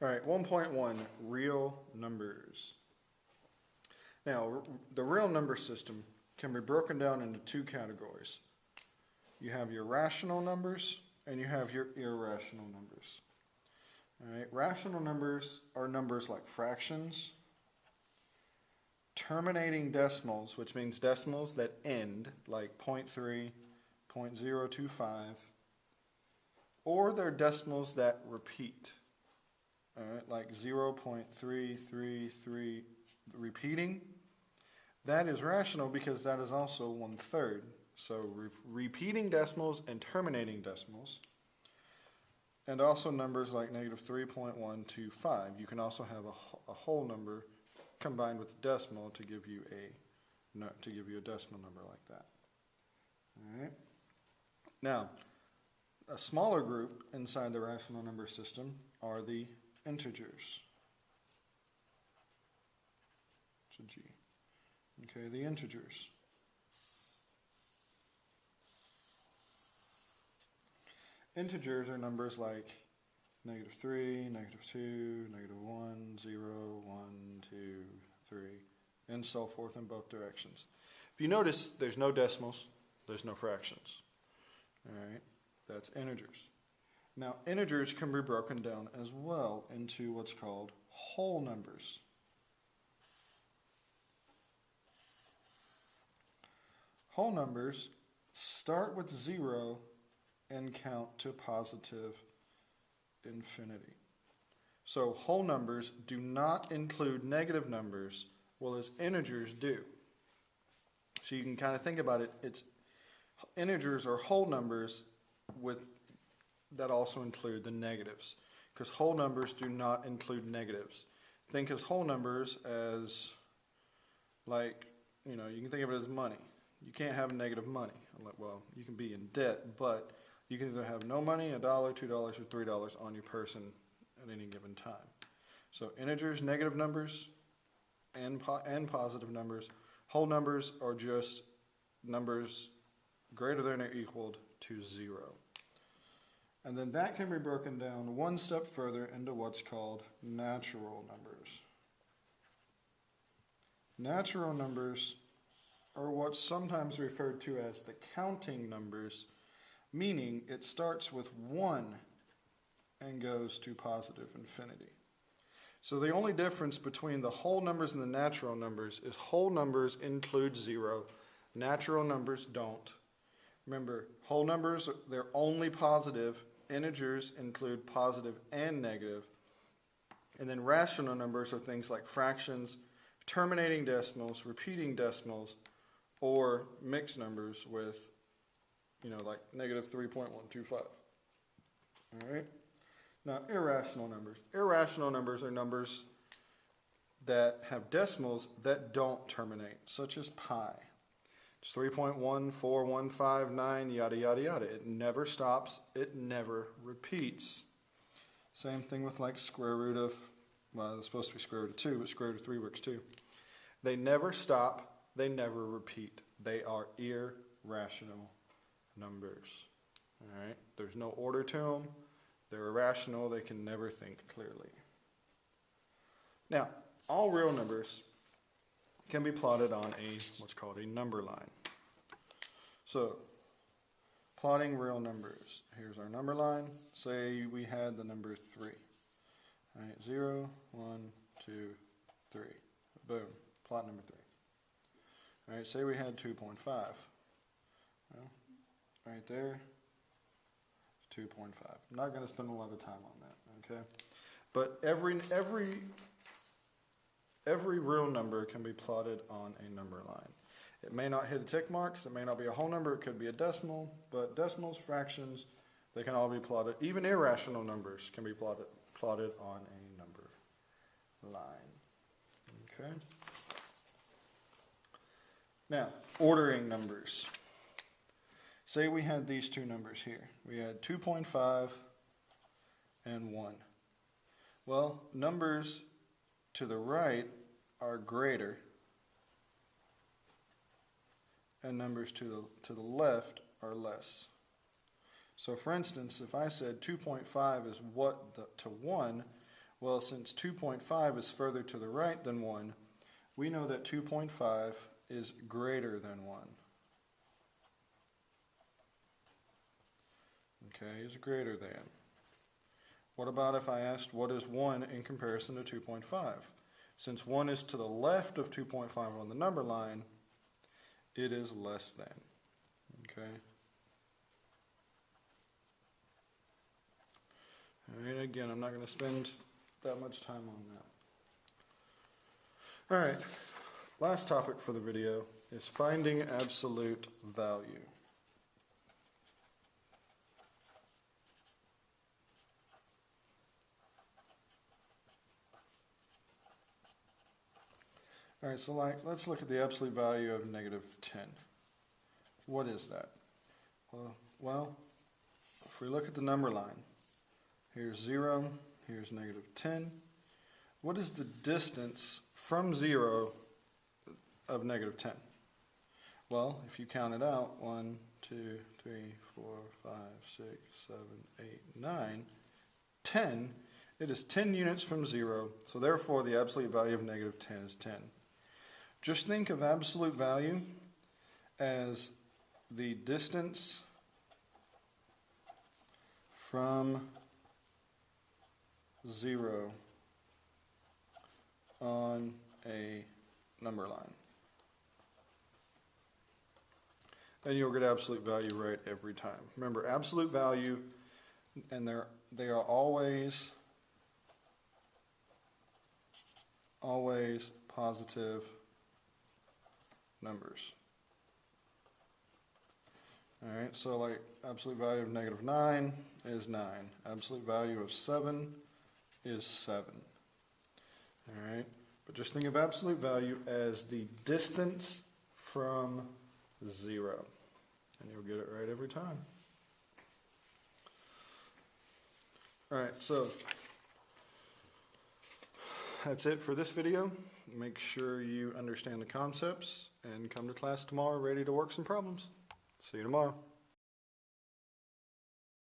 All right, 1.1, real numbers. Now, the real number system can be broken down into two categories. You have your rational numbers and you have your irrational numbers. All right, rational numbers are numbers like fractions, terminating decimals, which means decimals that end, like 0.3, 0.025, or they're decimals that repeat. All right, like 0.333 repeating. That is rational because that is also 1/3. So repeating decimals and terminating decimals. And also numbers like -3.125. You can also have a whole number combined with a decimal to give you a decimal number like that. All right. Now, a smaller group inside the rational number system are the integers. It's a G. Okay, the integers. Integers are numbers like -3, -2, -1, 0, 1, 2, 3, and so forth in both directions. If you notice, there's no decimals, there's no fractions. All right, that's integers. Now, integers can be broken down as well into what's called whole numbers. Whole numbers start with 0 and count to positive infinity. So whole numbers do not include negative numbers, whereas integers do. So you can kind of think about it, integers are whole numbers that also include the negatives, because whole numbers do not include negatives. Think of whole numbers as like, you can think of it as money. You can't have negative money. Well, you can be in debt, but you can either have no money, $1, $2, or $3 on your person at any given time. So integers, negative numbers, and positive numbers. Whole numbers are just numbers greater than or equal to 0. And then that can be broken down one step further into what's called natural numbers. Natural numbers are what's sometimes referred to as the counting numbers, meaning it starts with 1 and goes to positive infinity. So the only difference between the whole numbers and the natural numbers is whole numbers include 0, natural numbers don't. Remember, whole numbers, they're only positive. Integers include positive and negative. And then rational numbers are things like fractions, terminating decimals, repeating decimals, or mixed numbers with, like -3.125. All right? Now, irrational numbers. Irrational numbers are numbers that have decimals that don't terminate, such as pi. It's 3.14159, yada, yada, yada. It never stops. It never repeats. Same thing with like square root of, it's supposed to be square root of 2, but square root of 3 works too. They never stop. They never repeat. They are irrational numbers. All right? There's no order to them. They're irrational. They can never think clearly. Now, all real numbers can be plotted on what's called a number line. So, plotting real numbers. Here's our number line. Say we had the number 3. All right, 0, 1, 2, 3. Boom. Plot number 3. All right, say we had 2.5. Well, right there, 2.5. I'm not going to spend a lot of time on that, okay? But every real number can be plotted on a number line. It may not hit a tick mark, because it may not be a whole number, it could be a decimal, but decimals, fractions, they can all be plotted. Even irrational numbers can be plotted on a number line, okay? Now, ordering numbers. Say we had these two numbers here. We had 2.5 and 1. Well, numbers to the right are greater, and numbers to the left are less. So for instance, if I said 2.5 is what to 1, Well, since 2.5 is further to the right than 1, we know that 2.5 is greater than 1. Okay, is greater than. What about if I asked what is 1 in comparison to 2.5? Since 1 is to the left of 2.5 on the number line, it is less than. Okay? And again, I'm not going to spend that much time on that. All right, last topic for the video is finding absolute value. All right, so let's look at the absolute value of negative 10. What is that? Well, if we look at the number line, here's 0, here's negative 10. What is the distance from 0 of negative 10? Well, if you count it out, 1, 2, 3, 4, 5, 6, 7, 8, 9, 10, it is 10 units from 0, so therefore the absolute value of negative 10 is 10. Just think of absolute value as the distance from 0 on a number line. And you'll get absolute value right every time. Remember, absolute value, and they are always positive numbers. All right, so like absolute value of negative 9 is 9. Absolute value of 7 is 7. All right, but just think of absolute value as the distance from 0. And you'll get it right every time. All right, so that's it for this video. Make sure you understand the concepts and come to class tomorrow ready to work some problems. See you tomorrow.